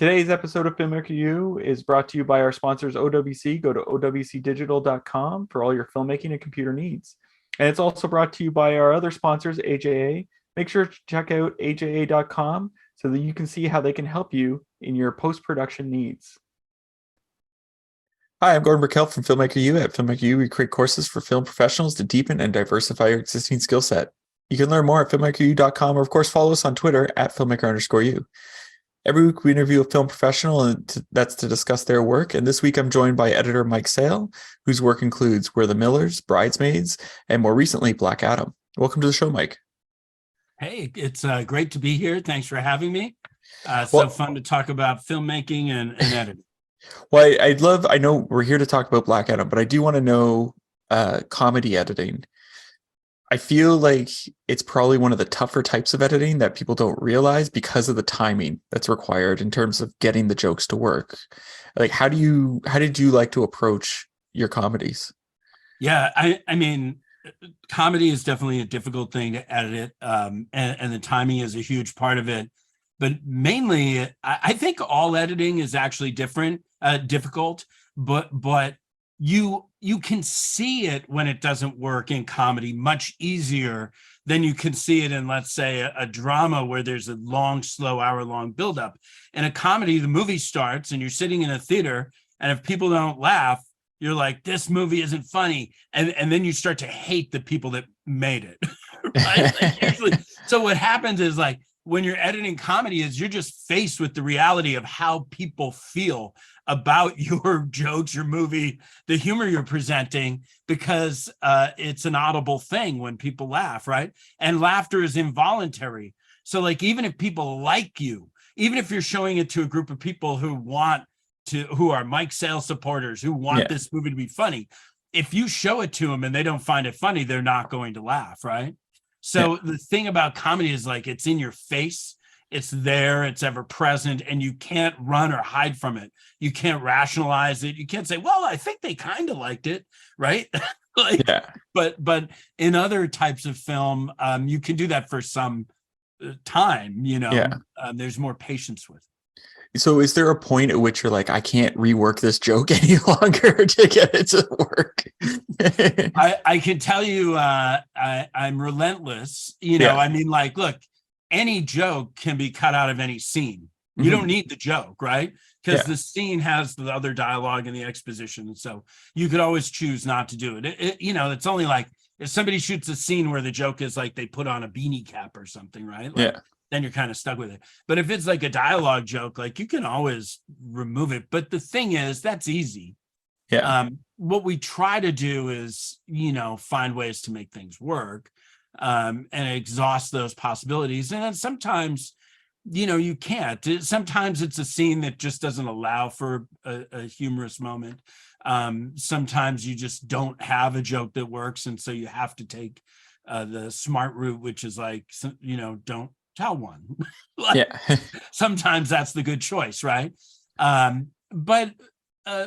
Today's episode of Filmmaker U is brought to you by our sponsors OWC. Go to owcdigital.com for all your filmmaking and computer needs. And it's also brought to you by our other sponsors, AJA. Make sure to check out aja.com so that you can see how they can help you in your post-production needs. Hi, I'm Gordon Burkell from Filmmaker U. At Filmmaker U, we create courses for film professionals to deepen and diversify your existing skill set. You can learn more at filmmakeru.com, or of course follow us on Twitter at filmmaker_u. Every week we interview a film professional, and that's to discuss their work. And this week I'm joined by editor Mike Sale, whose work includes We're the Millers, Bridesmaids, and more recently, Black Adam. Welcome to the show, Mike. Hey, it's great to be here. Thanks for having me. So fun to talk about filmmaking and editing. Well, I know we're here to talk about Black Adam, but I do want to know comedy editing. I feel like it's probably one of the tougher types of editing that people don't realize because of the timing that's required in terms of getting the jokes to work. Like, how did you like to approach your comedies? Yeah, I mean, comedy is definitely a difficult thing to edit, and the timing is a huge part of it. But mainly, I think all editing is actually difficult, but you can see it when it doesn't work in comedy much easier than you can see it in, let's say, a drama where there's a long, slow, hour-long buildup. In a comedy, the movie starts and you're sitting in a theater, and if people don't laugh, you're like, this movie isn't funny. And then you start to hate the people that made it. Right? Like, usually, so what happens is, like, when you're editing comedy is you're just faced with the reality of how people feel about your jokes, your movie, the humor you're presenting, because it's an audible thing when people laugh, right? And laughter is involuntary. So, like, even if people like you, even if you're showing it to a group of people who are Mike Sale supporters, who want this movie to be funny, if you show it to them and they don't find it funny, they're not going to laugh, right? So the thing about comedy is, like, it's in your face, it's there, it's ever present, and you can't run or hide from it. You can't rationalize it. You can't say, well, I think they kind of liked it, right? But in other types of film, you can do that for some time, there's more patience with it. So is there a point at which you're like, I can't rework this joke any longer to get it to work? I can tell you, I'm relentless. I mean, like, look, any joke can be cut out of any scene. You don't need the joke, right? Because the scene has the other dialogue and the exposition. So you could always choose not to do it. It's only like if somebody shoots a scene where the joke is like they put on a beanie cap or something, right? Like, then you're kind of stuck with it. But if it's like a dialogue joke, like, you can always remove it. But the thing is, that's easy. What we try to do is, find ways to make things work, and exhaust those possibilities. And then sometimes, you can't. Sometimes it's a scene that just doesn't allow for a humorous moment. Sometimes you just don't have a joke that works. And so you have to take the smart route, which is like, don't tell one. Sometimes that's the good choice, right? But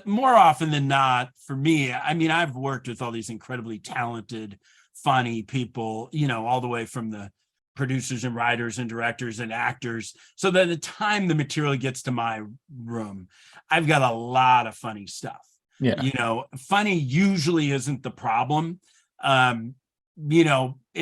more often than not, for me, I mean, I've worked with all these incredibly talented, funny people, all the way from the producers and writers and directors and actors. So that the time the material gets to my room, I've got a lot of funny stuff. Funny usually isn't the problem. In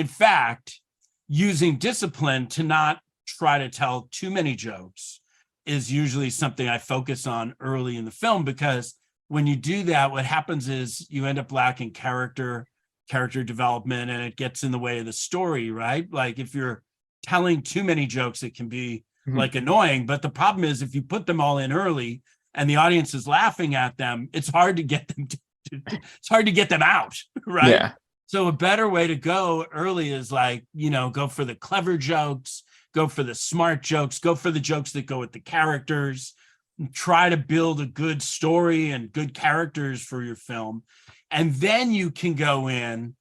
fact, using discipline to not try to tell too many jokes is usually something I focus on early in the film, because when you do that, what happens is you end up lacking character development, and it gets in the way of the story, right? Like, if you're telling too many jokes, it can be like annoying. But the problem is, if you put them all in early and the audience is laughing at them, it's hard to get them it's hard to get them out, right? So a better way to go early is, like, go for the clever jokes, go for the smart jokes, go for the jokes that go with the characters, try to build a good story and good characters for your film. And then you can go in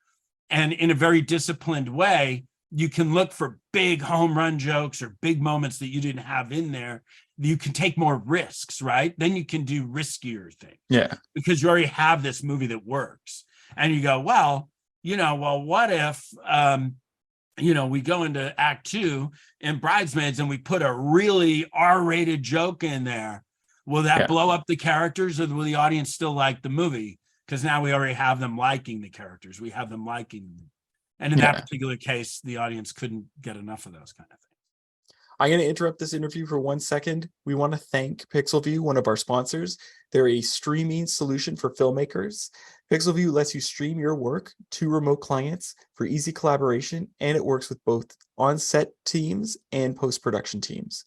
and, in a very disciplined way, you can look for big home run jokes or big moments that you didn't have in there. You can take more risks, right? Then you can do riskier things. Because you already have this movie that works. And you go, well, what if we go into act 2 in Bridesmaids and we put a really R-rated joke in there. Will that blow up the characters, or will the audience still like the movie? Because now we already have them liking the characters. We have them liking them. And in that particular case, the audience couldn't get enough of those kind of things. I'm going to interrupt this interview for 1 second. We want to thank PixelView, one of our sponsors. They're a streaming solution for filmmakers. PixelView lets you stream your work to remote clients for easy collaboration, and it works with both on-set teams and post-production teams.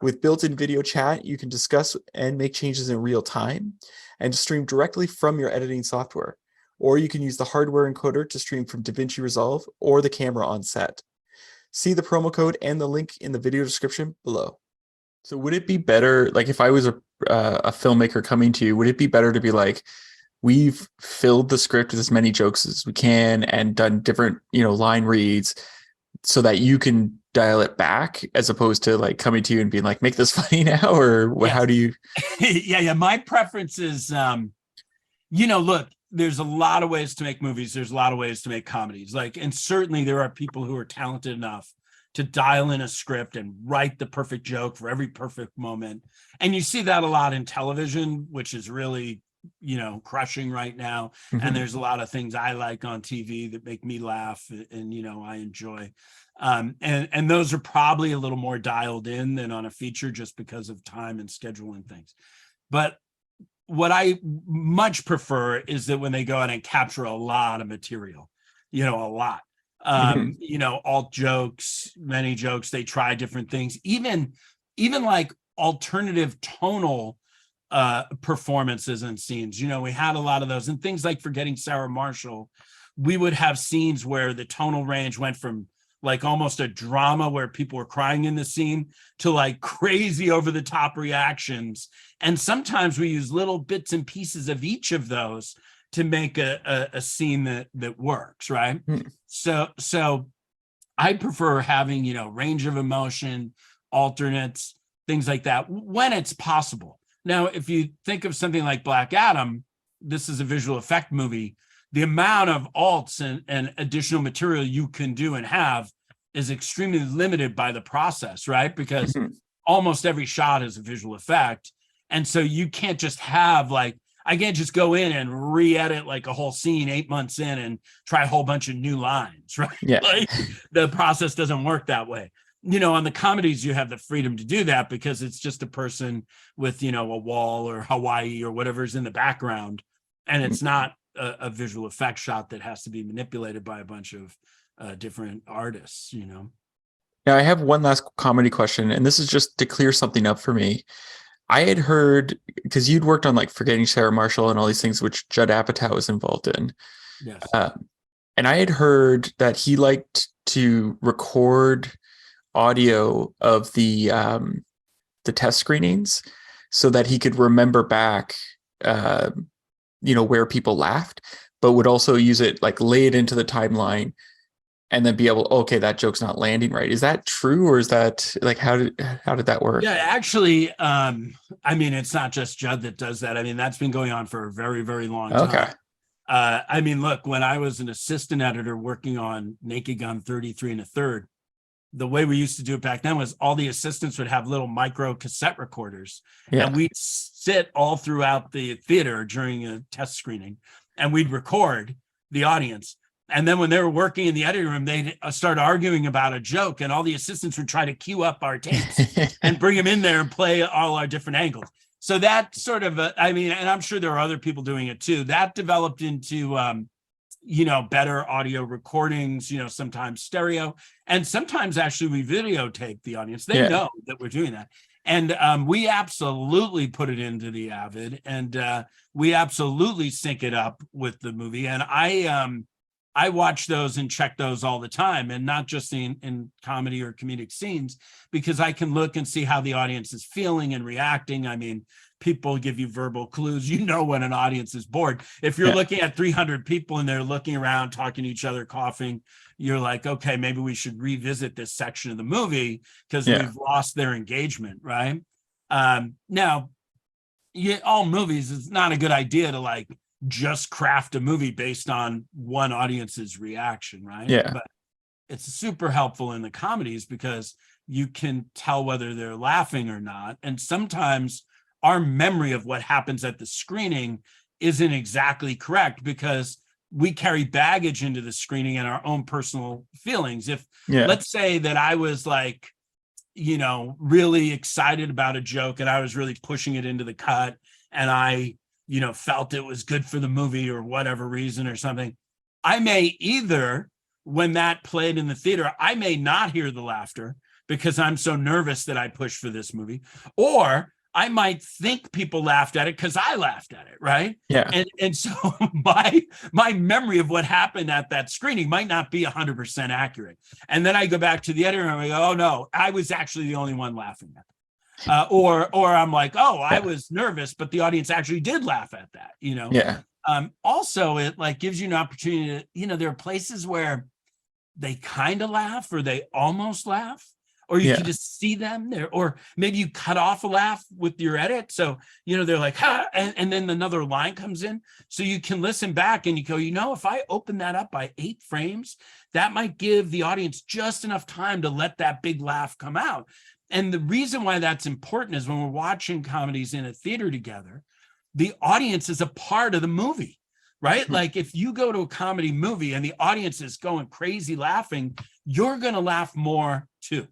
With built-in video chat, you can discuss and make changes in real time and stream directly from your editing software. Or you can use the hardware encoder to stream from DaVinci Resolve or the camera on set. See the promo code and the link in the video description below. So would it be better, like if I was a filmmaker coming to you, would it be better to be like, we've filled the script with as many jokes as we can and done different, line reads so that you can dial it back, as opposed to like coming to you and being like, make this funny now? Or how do you? Yeah. My preference is, look, there's a lot of ways to make movies. There's a lot of ways to make comedies. And certainly there are people who are talented enough to dial in a script and write the perfect joke for every perfect moment. And you see that a lot in television, which is really, crushing right now. Mm-hmm. And there's a lot of things I like on TV that make me laugh and, I enjoy. And those are probably a little more dialed in than on a feature, just because of time and scheduling things. But what I much prefer is that when they go out and capture a lot of material, a lot, alt jokes, many jokes, they try different things, even like alternative tonal performances and scenes. We had a lot of those, and things like Forgetting Sarah Marshall, we would have scenes where the tonal range went from like almost a drama where people were crying in the scene to like crazy over the top reactions. And sometimes we use little bits and pieces of each of those to make a scene that works, right? Mm. So I prefer having, range of emotion, alternates, things like that when it's possible. Now, if you think of something like Black Adam, this is a visual effect movie. The amount of alts and additional material you can do and have is extremely limited by the process, right? Because almost every shot is a visual effect. And so you can't just have I can't just go in and re-edit like a whole scene 8 months in and try a whole bunch of new lines, right? Yeah. The process doesn't work that way. On the comedies, you have the freedom to do that because it's just a person with, a wall or Hawaii or whatever's in the background. And it's not a visual effect shot that has to be manipulated by a bunch of different artists. Now I have one last comedy question, and this is just to clear something up for me. I had heard, because you'd worked on like Forgetting Sarah Marshall and all these things, which Judd Apatow was involved in. Yes. And I had heard that he liked to record audio of the test screenings so that he could remember back where people laughed, but would also use it, like lay it into the timeline and then be able, okay, that joke's not landing right. Is that true? Or is that like, how did that work? Yeah, actually, it's not just Judd that does that. That's been going on for a very, very long time. Okay. Look, when I was an assistant editor working on Naked Gun 33 1/3, the way we used to do it back then was all the assistants would have little micro cassette recorders, and we'd sit all throughout the theater during a test screening, and we'd record the audience. And then when they were working in the editing room, they'd start arguing about a joke, and all the assistants would try to queue up our tapes and bring them in there and play all our different angles. So that sort of, and I'm sure there are other people doing it too. That developed into, better audio recordings, sometimes stereo, and sometimes actually we videotape the audience. They know that we're doing that. And we absolutely put it into the Avid, and we absolutely sync it up with the movie. And I watch those and check those all the time, and not just in comedy or comedic scenes, because I can look and see how the audience is feeling and reacting. People give you verbal clues. When an audience is bored. If you're looking at 300 people and they're looking around, talking to each other, coughing, you're like, okay, maybe we should revisit this section of the movie because we've lost their engagement, right? Now, all movies, it's not a good idea to just craft a movie based on one audience's reaction, right? Yeah. But it's super helpful in the comedies because you can tell whether they're laughing or not. And sometimes our memory of what happens at the screening isn't exactly correct because we carry baggage into the screening and our own personal feelings. If let's say that I was like, really excited about a joke and I was really pushing it into the cut and I, felt it was good for the movie or whatever reason or something, I may either, when that played in the theater, I may not hear the laughter because I'm so nervous that I pushed for this movie, or I might think people laughed at it because I laughed at it, right? Yeah. And so my memory of what happened at that screening might not be 100% accurate. And then I go back to the editor and I go, oh no, I was actually the only one laughing at it. Or I'm like, oh, I was nervous, but the audience actually did laugh at that, Yeah. Also, it like gives you an opportunity to, there are places where they kind of laugh or they almost laugh. Or you can just see them there, or maybe you cut off a laugh with your edit. So, they're like, ha, and then another line comes in. So you can listen back and you go, if I open that up by 8 frames, that might give the audience just enough time to let that big laugh come out. And the reason why that's important is when we're watching comedies in a theater together, the audience is a part of the movie, right? Like if you go to a comedy movie and the audience is going crazy laughing, you're going to laugh more too.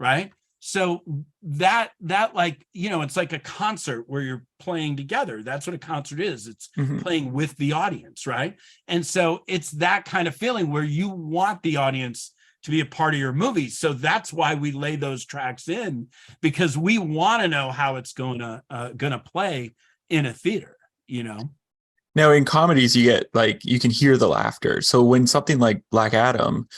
Right. So that like, it's like a concert where you're playing together. That's what a concert is. It's playing with the audience. Right. And so it's that kind of feeling where you want the audience to be a part of your movie. So that's why we lay those tracks in, because we want to know how it's going to play in a theater, Now in comedies, you get like, you can hear the laughter. So when something like Black Adam,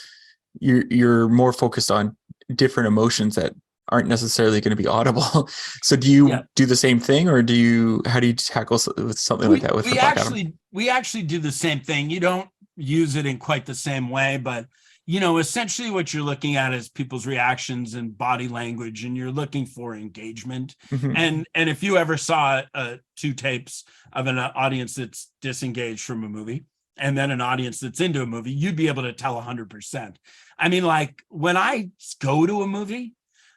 you're more focused on different emotions that aren't necessarily going to be audible. So do you do the same thing, or how do you tackle with something like that with Black Adam? We actually do the same thing. You don't use it in quite the same way, but essentially what you're looking at is people's reactions and body language, and you're looking for engagement. And if you ever saw 2 tapes of an audience that's disengaged from a movie and then an audience that's into a movie, you'd be able to tell 100%. I mean, like when I go to a movie,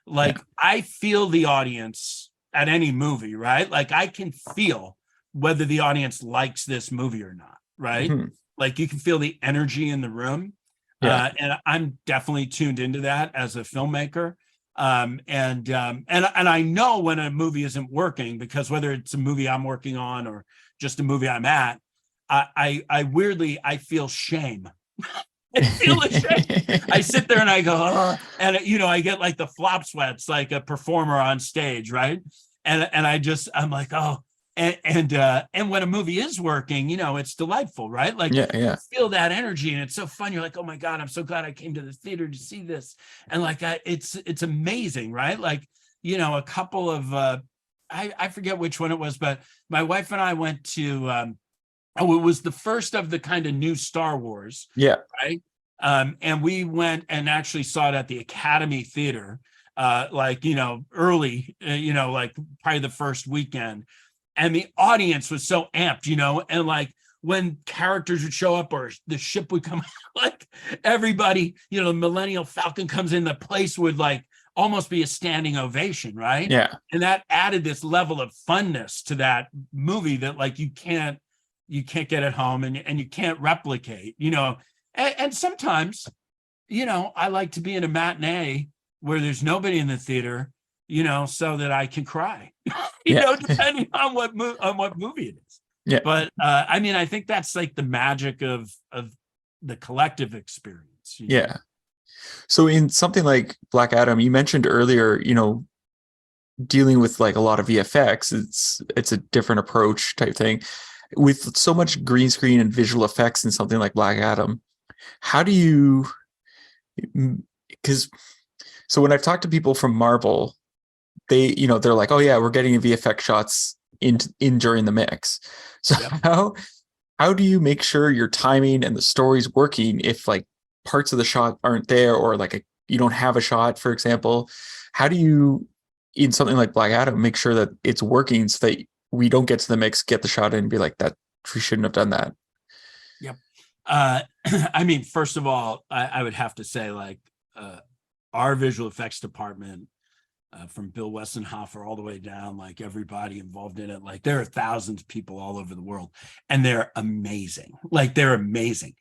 like I feel the audience at any movie, right? Like I can feel whether the audience likes this movie or not, right? Like you can feel the energy in the room. And I'm definitely tuned into that as a filmmaker. And I know when a movie isn't working, because whether it's a movie I'm working on or just a movie I'm at, I weirdly feel shame. I feel ashamed. I sit there and I go, oh, and I get like the flop sweats like a performer on stage, right? And I'm like, oh, and when a movie is working, it's delightful, right? Like you feel that energy and it's so fun. You're like, oh my God, I'm so glad I came to the theater to see this. And like it's amazing, right? Like, a couple of I forget which one it was, but my wife and I went to it was the first of the kind of new Star Wars. Yeah. Right. And we went and actually saw it at the Academy Theater, early, like probably the first weekend. And the audience was so amped, and like when characters would show up or the ship would come, like everybody, the Millennial Falcon comes in, the place would like almost be a standing ovation. Right. Yeah. And that added this level of funness to that movie that like you can't get at home and you can't replicate, and sometimes, I like to be in a matinee where there's nobody in the theater, so that I can cry, depending on what movie it is. Yeah. But I think that's like the magic of the collective experience. Yeah. So in something like Black Adam, you mentioned earlier, dealing with like a lot of VFX, it's a different approach type thing. With so much green screen and visual effects in something like Black Adam, how do you, so when I've talked to people from Marvel, they're like, oh yeah, we're getting VFX shots in during the mix. So how do you make sure your timing and the story's working if like parts of the shot aren't there, or like you don't have a shot, for example? How do you, in something like Black Adam, make sure that it's working so that we don't get to the mix, get the shot in and be like, that we shouldn't have done that? Yep. I mean, first of all, I would have to say, like, our visual effects department, from Bill Wessenhofer all the way down, like everybody involved in it, like there are thousands of people all over the world, and they're amazing. Like they're amazing.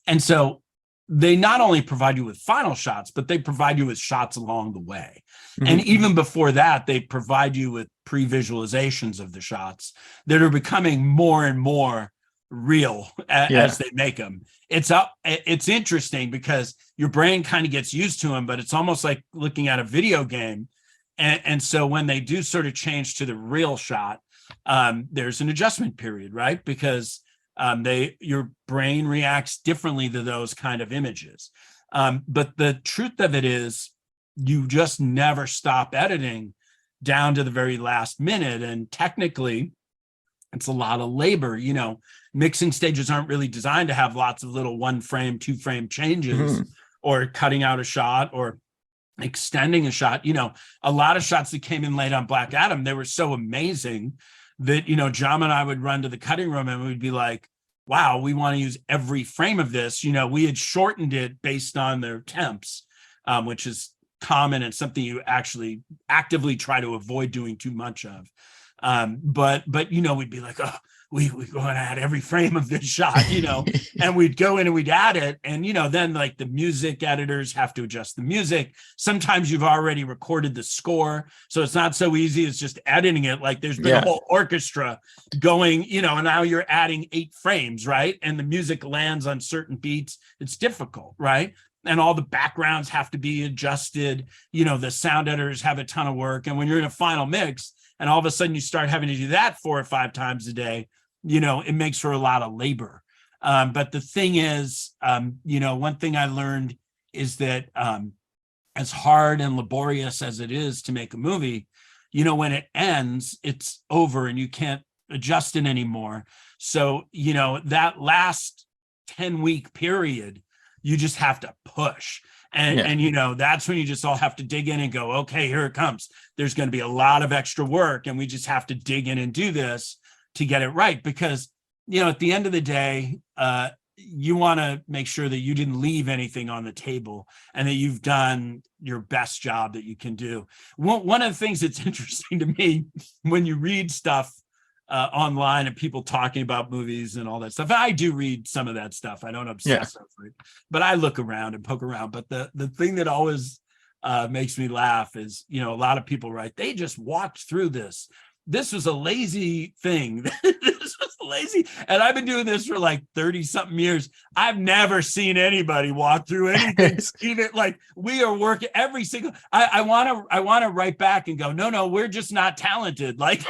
And so they not only provide you with final shots, but they provide you with shots along the way. And even before that, they provide you with pre-visualizations of the shots that are becoming more and more real as they make them. It's interesting because your brain kind of gets used to them, but it's almost like looking at a video game. And so when they do sort of change to the real shot, there's an adjustment period, right? Because your brain reacts differently to those kind of images. But the truth of it is, you just never stop editing down to the very last minute. And technically, it's a lot of labor. You know, mixing stages aren't really designed to have lots of little 1 frame, 2 frame changes, or cutting out a shot or extending a shot. You know, a lot of shots that came in late on Black Adam, they were so amazing that, you know, Jaume and I would run to the cutting room and we'd be like, wow, we want to use every frame of this. You know, we had shortened it based on their temps, which is common and something you actually actively try to avoid doing too much of. But you know, we'd be like, oh, we're going to add every frame of this shot, you know, and we'd go in and we'd add it. And, you know, then like the music editors have to adjust the music. Sometimes you've already recorded the score, so it's not so easy as just editing it. Like there's been a whole orchestra going, you know, and now you're adding 8 frames, right? And the music lands on certain beats. It's difficult, right? And all the backgrounds have to be adjusted. You know, the sound editors have a ton of work. And when you're in a final mix, and all of a sudden you start having to do that 4 or 5 times a day, you know, it makes for a lot of labor. But the thing is, you know, one thing I learned is that as hard and laborious as it is to make a movie, you know, when it ends, it's over and you can't adjust it anymore. So, you know, that last 10-week period, you just have to push. And you know, that's when you just all have to dig in and go, okay, here it comes. There's going to be a lot of extra work, and we just have to dig in and do this to get it right. Because, you know, at the end of the day, you want to make sure that you didn't leave anything on the table and that you've done your best job that you can do. One of the things that's interesting to me when you read stuff online and people talking about movies and all that stuff. I do read some of that stuff. I don't obsess over it, but I look around and poke around. But the thing that always makes me laugh is, you know, a lot of people write, they just walked through this. This was a lazy thing. This was lazy. And I've been doing this for like 30 something years. I've never seen anybody walk through anything. Even like we are working every single, I want to write back and go, no, we're just not talented. Like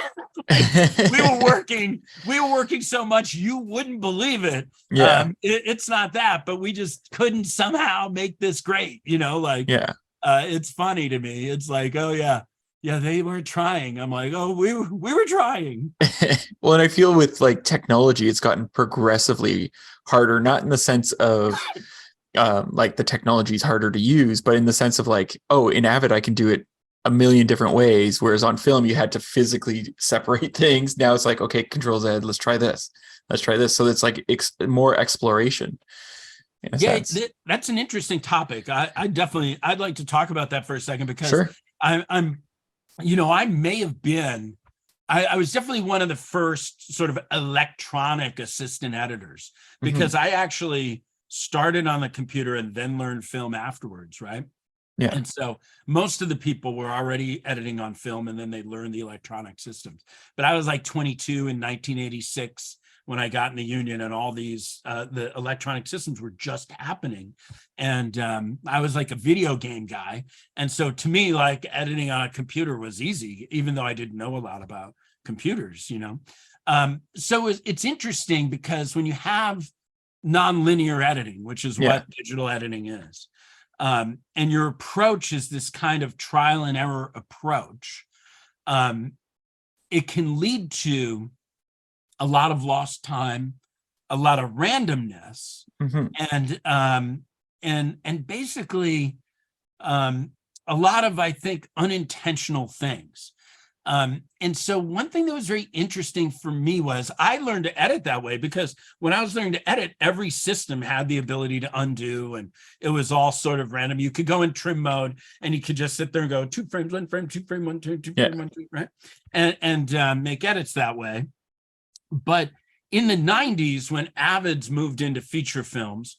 we were working so much, you wouldn't believe it. It's not that, but we just couldn't somehow make this great, you know, like, it's funny to me. It's like, oh yeah, they weren't trying. I'm like, oh, we were trying. Well, and I feel with like technology, it's gotten progressively harder, not in the sense of like the technology is harder to use, but in the sense of like, oh, in Avid, I can do it a million different ways. Whereas on film, you had to physically separate things. Now it's like, okay, Control Z, let's try this. So it's like more exploration. That's an interesting topic. I'd like to talk about that for a second, because I'm you know, I may have been, I was definitely one of the first sort of electronic assistant editors, because I actually started on the computer and then learned film afterwards, right? Yeah. And so most of the people were already editing on film, and then they learned the electronic systems. But I was like 22 in 1986 when I got in the union, and all these, the electronic systems were just happening. And I was like a video game guy. And so to me, like editing on a computer was easy, even though I didn't know a lot about computers, you know? So it's interesting, because when you have nonlinear editing, which is what digital editing is, and your approach is this kind of trial and error approach, it can lead to a lot of lost time, a lot of randomness, and basically a lot of, I think, unintentional things. And so one thing that was very interesting for me was I learned to edit that way, because when I was learning to edit, every system had the ability to undo, and it was all sort of random. You could go in trim mode and you could just sit there and go 2 frames, 1 frame, 2 frame, 1, 2, 2 frame, 1, 2, right? And make edits that way. But in the 90s, when Avids moved into feature films,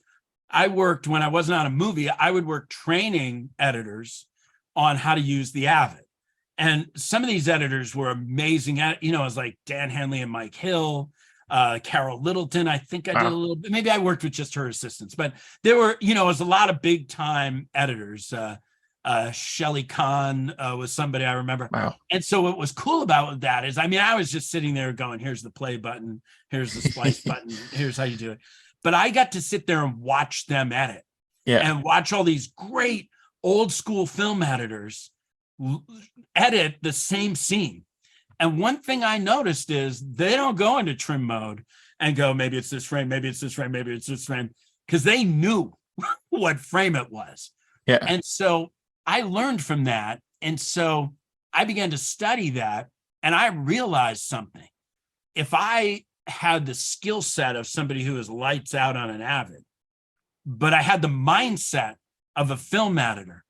I worked, when I wasn't on a movie, I would work training editors on how to use the Avid. And some of these editors were amazing at, it was like Dan Hanley and Mike Hill, Carol Littleton. I think I did a little bit, maybe I worked with just her assistants, but there were, it was a lot of big time editors. Shelley Kahn was somebody I remember. Wow. And so what was cool about that is, I was just sitting there going, here's the play button, here's the splice button, here's how you do it. But I got to sit there and watch them edit, and watch all these great old school film editors edit the same scene. And one thing I noticed is they don't go into trim mode and go, maybe it's this frame, maybe it's this frame, maybe it's this frame, because they knew what frame it was. Yeah. And so I learned from that. And so I began to study that, and I realized something. If I had the skill set of somebody who is lights out on an Avid, but I had the mindset of a film editor,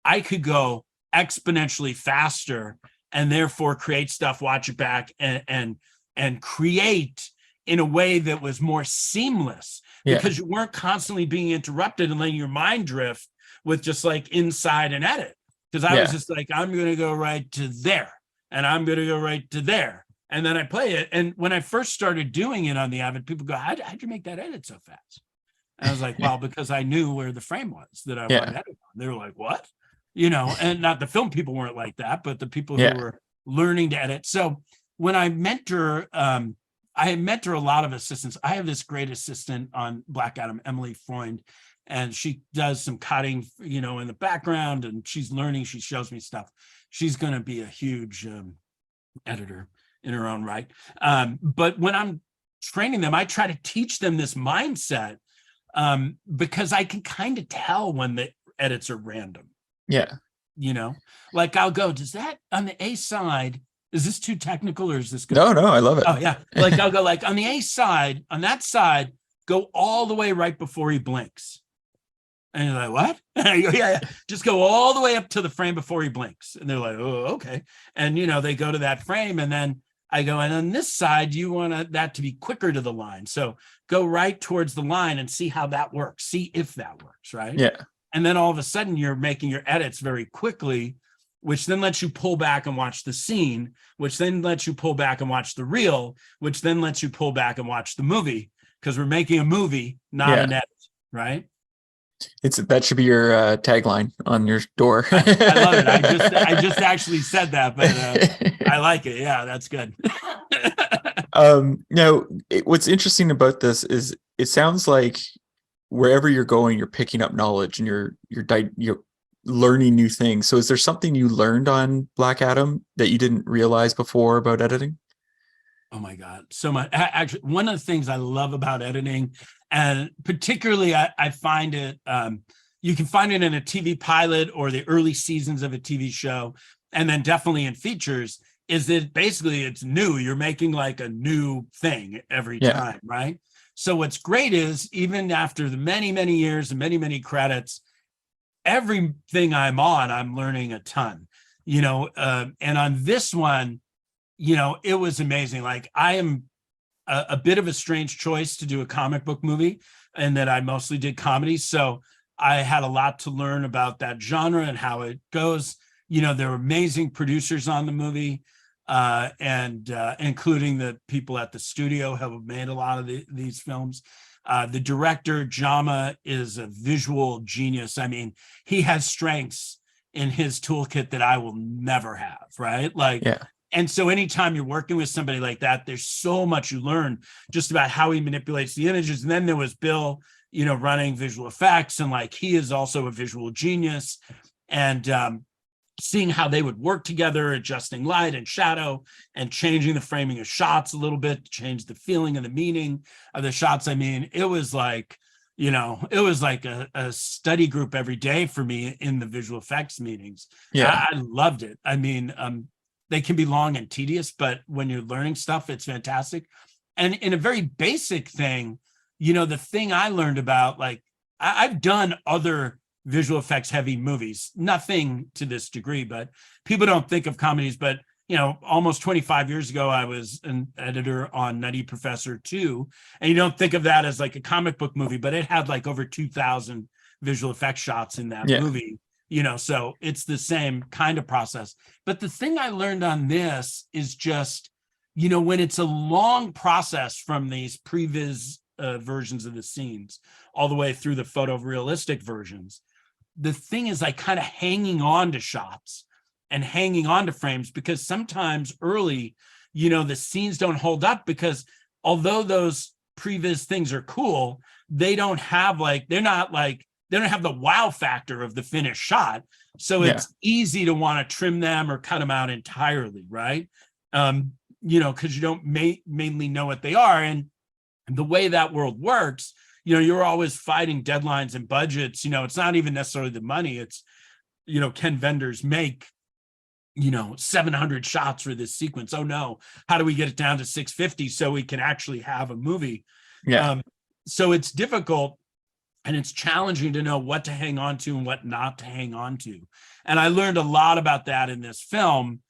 I could go exponentially faster and therefore create stuff, watch it back, and create in a way that was more seamless, because you weren't constantly being interrupted and letting your mind drift with just like inside and edit. Because I was just like, I'm going to go right to there, and I'm going to go right to there. And then I play it. And when I first started doing it on the Avid, people go, how'd you make that edit so fast? And I was like, well, because I knew where the frame was that I wanted to edit on. They were like, what? And not the film people weren't like that, but the people who were learning to edit. So when I mentor a lot of assistants. I have this great assistant on Black Adam, Emily Freund, and she does some cutting, in the background, and she's learning. She shows me stuff. She's going to be a huge editor in her own right. But when I'm training them, I try to teach them this mindset, because I can kind of tell when the edits are random. Yeah. Like I'll go, does that on the A side, is this too technical or is this good? No, I love it. Oh yeah. Like I'll go like on the A side, on that side, go all the way right before he blinks. And you're like, what? And I go, yeah, just go all the way up to the frame before he blinks. And they're like, oh, okay. And they go to that frame, and then I go, and on this side, you want that to be quicker to the line. So go right towards the line and see how that works. See if that works, right? Yeah. And then all of a sudden you're making your edits very quickly, which then lets you pull back and watch the scene, which then lets you pull back and watch the reel, which then lets you pull back and watch the movie, because we're making a movie, not an edit, right? That should be your tagline on your door. I love it. I just actually said that, but I like it. Yeah, that's good. Now, what's interesting about this is it sounds like wherever you're going, you're picking up knowledge and you're learning new things. So is there something you learned on Black Adam that you didn't realize before about editing? Oh my God, so much. Actually, one of the things I love about editing, and particularly I find it, you can find it in a TV pilot or the early seasons of a TV show, and then definitely in features, is that basically it's new. You're making like a new thing every time, right? So what's great is, even after the many, many years and many, many credits, everything I'm on, I'm learning a ton, and on this one, it was amazing. Like, I am a bit of a strange choice to do a comic book movie, and that I mostly did comedies. So I had a lot to learn about that genre and how it goes. There were amazing producers on the movie, and including the people at the studio who have made a lot of these films. The director, Jaume, is a visual genius. I mean, he has strengths in his toolkit that I will never have, right? And so anytime you're working with somebody like that, there's so much you learn just about how he manipulates the images. And then there was Bill, running visual effects, and he is also a visual genius. And seeing how they would work together, adjusting light and shadow and changing the framing of shots a little bit to change the feeling and the meaning of the shots. I mean, it was like, it was like a study group every day for me in the visual effects meetings. Yeah. I loved it. I mean, they can be long and tedious, but when you're learning stuff, it's fantastic. And in a very basic thing, the thing I learned about, like, I've done other visual effects heavy movies, nothing to this degree, but people don't think of comedies. But, almost 25 years ago, I was an editor on Nutty Professor II. And you don't think of that as like a comic book movie, but it had like over 2,000 visual effects shots in that movie, so it's the same kind of process. But the thing I learned on this is just, when it's a long process from these previs versions of the scenes all the way through the photorealistic versions, the thing is like kind of hanging on to shots and hanging on to frames, because sometimes early, the scenes don't hold up, because although those previs things are cool, they don't have they don't have the wow factor of the finished shot. So it's easy to want to trim them or cut them out entirely, right? Because you don't mainly know what they are. And the way that world works, you're always fighting deadlines and budgets. It's not even necessarily the money. It's, can vendors make, 700 shots for this sequence? Oh no, how do we get it down to 650 so we can actually have a movie? So it's difficult, and it's challenging to know what to hang on to and what not to hang on to. And I learned a lot about that in this film,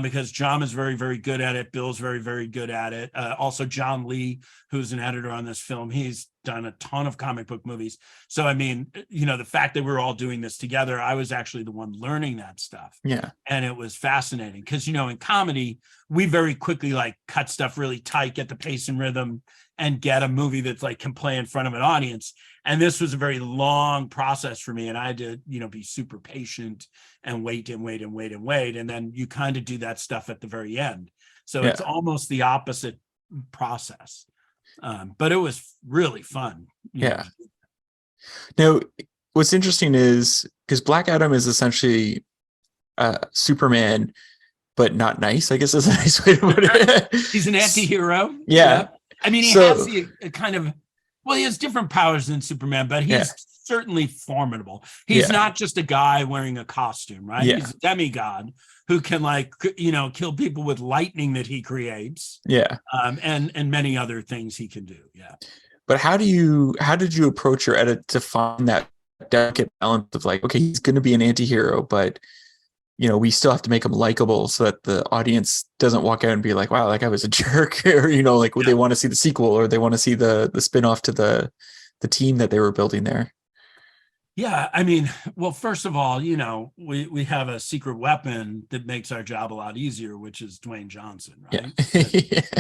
because Jaume is very, very good at it. Bill's very, very good at it. Also, John Lee, who's an editor on this film, he's done a ton of comic book movies. So, I mean, the fact that we're all doing this together, I was actually the one learning that stuff. Yeah. And it was fascinating because, in comedy, we very quickly cut stuff really tight, get the pace and rhythm, and get a movie that's can play in front of an audience. And this was a very long process for me. And I had to, be super patient and wait. And then you kind of do that stuff at the very end. So it's almost the opposite process. But it was really fun. Yeah. Now, what's interesting is, because Black Adam is essentially Superman, but not nice, I guess is a nice way to put it. He's an anti-hero. Yeah. I mean, he has a kind of, he has different powers than Superman, but he's certainly formidable. He's not just a guy wearing a costume, right? Yeah. He's a demigod who can kill people with lightning that he creates. Yeah. And many other things he can do. Yeah. But how did you approach your edit to find that delicate balance of okay, he's going to be an anti-hero, but we still have to make him likable so that the audience doesn't walk out and be like, wow, that guy was a jerk, or they want to see the sequel, or they want to see the spin-off to the team that they were building there. Yeah, I mean, well, first of all, we have a secret weapon that makes our job a lot easier, which is Dwayne Johnson, right?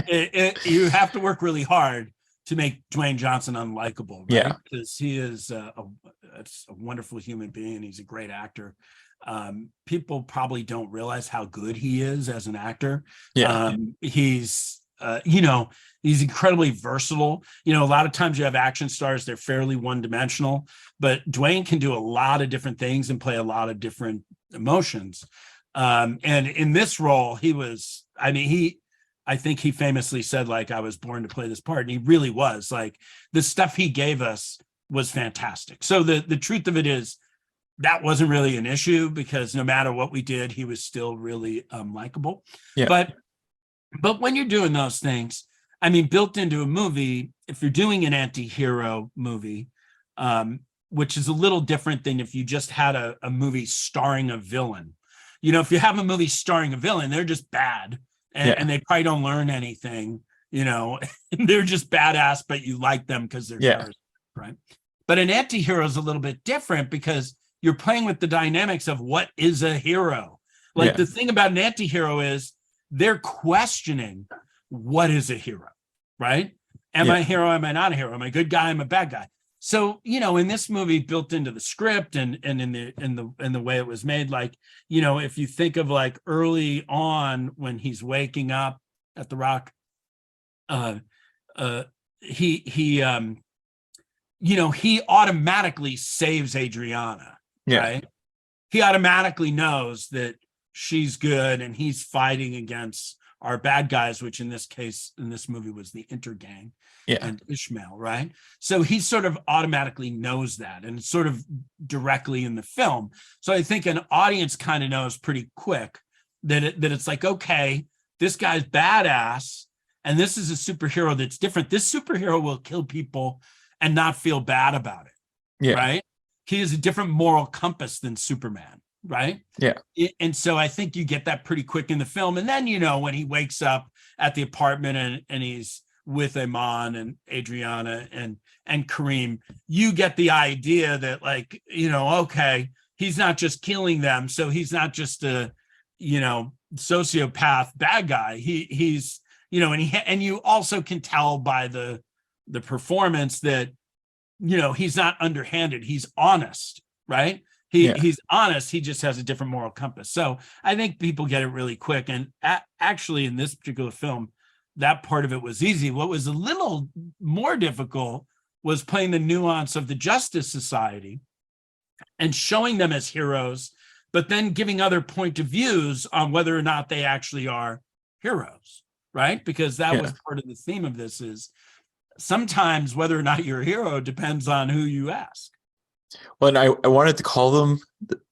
Yeah. You have to work really hard to make Dwayne Johnson unlikable, right? Yeah. Because he is a wonderful human being. He's a great actor. People probably don't realize how good he is as an actor. Yeah. He's he's incredibly versatile. A lot of times you have action stars, they're fairly one-dimensional, but Dwayne can do a lot of different things and play a lot of different emotions. And in this role, I think he famously said, I was born to play this part. And he really was. The stuff he gave us was fantastic. So the truth of it is, that wasn't really an issue, because no matter what we did, he was still really likable. Yeah. But when you're doing those things, built into a movie, if you're doing an anti-hero movie, which is a little different than if you just had a movie starring a villain. If you have a movie starring a villain, they're just bad, and they probably don't learn anything. They're just badass, but you like them because they're charismatic, right? But an anti-hero is a little bit different, because you're playing with the dynamics of what is a hero. The thing about an anti-hero is they're questioning what is a hero, right? Am I a hero? Am I not a hero? Am I a good guy? Am I a bad guy? So, in this movie, built into the script and in the way it was made, if you think of early on when he's waking up at the Rock, he automatically saves Adriana. Yeah. Right? He automatically knows that she's good, and he's fighting against our bad guys, which in this case, in this movie, was the Intergang and Ishmael, right? So he sort of automatically knows that, and it's sort of directly in the film. So I think an audience kind of knows pretty quick that it's like, okay, this guy's badass, and this is a superhero that's different. This superhero will kill people and not feel bad about it. Yeah. Right. He has a different moral compass than Superman. Right. Yeah. And so I think you get that pretty quick in the film. And then, when he wakes up at the apartment and he's with Iman and Adriana and Kareem, you get the idea that, like, okay, he's not just killing them. So he's not just a, sociopath bad guy. He's, and you also can tell by the performance that, he's not underhanded. He's honest, right? He's honest. He just has a different moral compass. So I think people get it really quick. And actually, in this particular film, that part of it was easy. What was a little more difficult was playing the nuance of the Justice Society and showing them as heroes, but then giving other point of views on whether or not they actually are heroes, right? Because that was part of the theme of this, is sometimes whether or not you're a hero depends on who you ask. Well, and I wanted to call them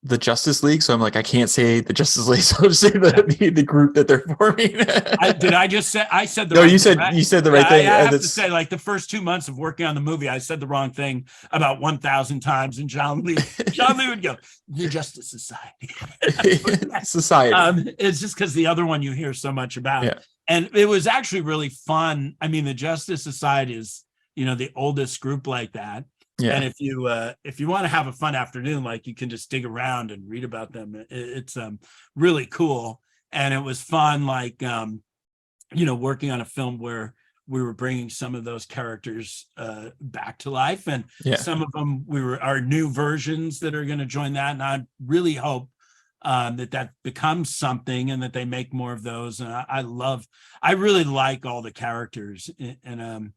the Justice League, so I'm like, I can't say the Justice League, so I'll just say the group that they're forming. I said the no, right you thing, said right? You said the right thing. I have to say, like, the first 2 months of working on the movie, I said the wrong thing about 1,000 times, and John Lee would go, the Justice Society. Society. It's just because the other one you hear so much about. Yeah. And it was actually really fun. I mean, the Justice Society is, the oldest group like that. Yeah. And if you want to have a fun afternoon, like, you can just dig around and read about them. It's really cool. And it was fun, like, working on a film where we were bringing some of those characters back to life. And some of them are new versions that are going to join that. And I really hope that becomes something, and that they make more of those. And I really like all the characters. And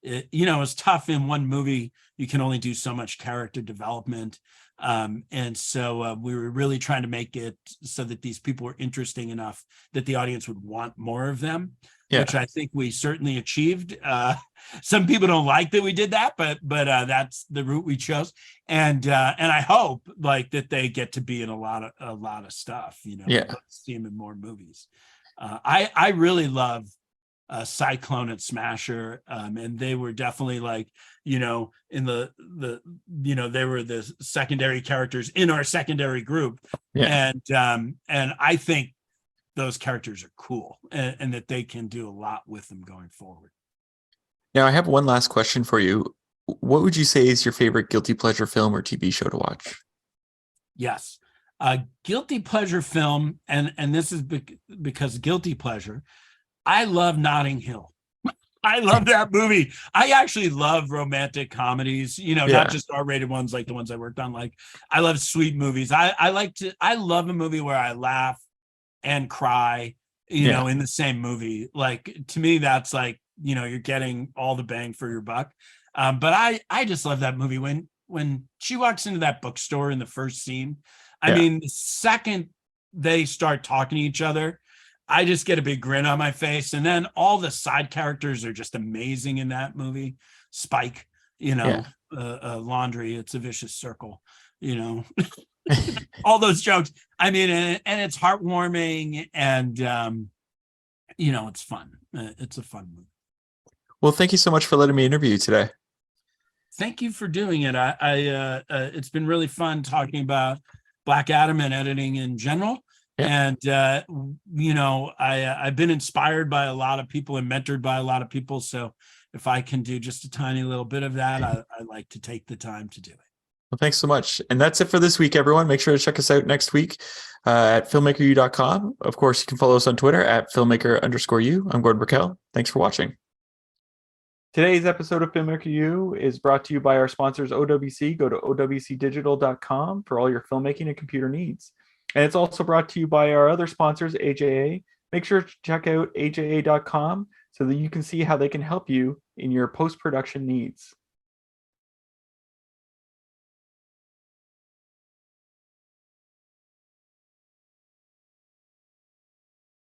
it's tough in one movie. You can only do so much character development. And so we were really trying to make it so that these people were interesting enough that the audience would want more of them, which I think we certainly achieved. Some people don't like that we did that, but that's the route we chose. And I hope, like, that they get to be in a lot of stuff, see them in more movies. I really love Cyclone and Smasher, and they were definitely, like, in the they were the secondary characters in our secondary group. And I think those characters are cool, and that they can do a lot with them going forward. Now, I have one last question for you. What would you say is your favorite guilty pleasure film or TV show to watch? Yes, guilty pleasure film, and this is because guilty pleasure. I love Notting Hill. I love that movie. I actually love romantic comedies, not just R-rated ones like the ones I worked on. Like, I love sweet movies. I love a movie where I laugh and cry, in the same movie. Like, to me, that's like, you're getting all the bang for your buck. But I just love that movie. When she walks into that bookstore in the first scene, I mean, the second they start talking to each other, I just get a big grin on my face. And then all the side characters are just amazing in that movie. Spike, Laundry, it's a vicious circle, all those jokes. I mean, and it's heartwarming, and, it's fun. It's a fun movie. Well, thank you so much for letting me interview you today. Thank you for doing it. It's been really fun talking about Black Adam and editing in general. And, I've been inspired by a lot of people and mentored by a lot of people. So if I can do just a tiny little bit of that, I like to take the time to do it. Well, thanks so much. And that's it for this week, everyone. Make sure to check us out next week at filmmakeru.com. Of course, you can follow us on Twitter at filmmaker_u. I'm Gordon Burkell. Thanks for watching. Today's episode of Filmmaker U is brought to you by our sponsors, OWC. Go to owcdigital.com for all your filmmaking and computer needs. And it's also brought to you by our other sponsors, AJA. Make sure to check out aja.com so that you can see how they can help you in your post-production needs.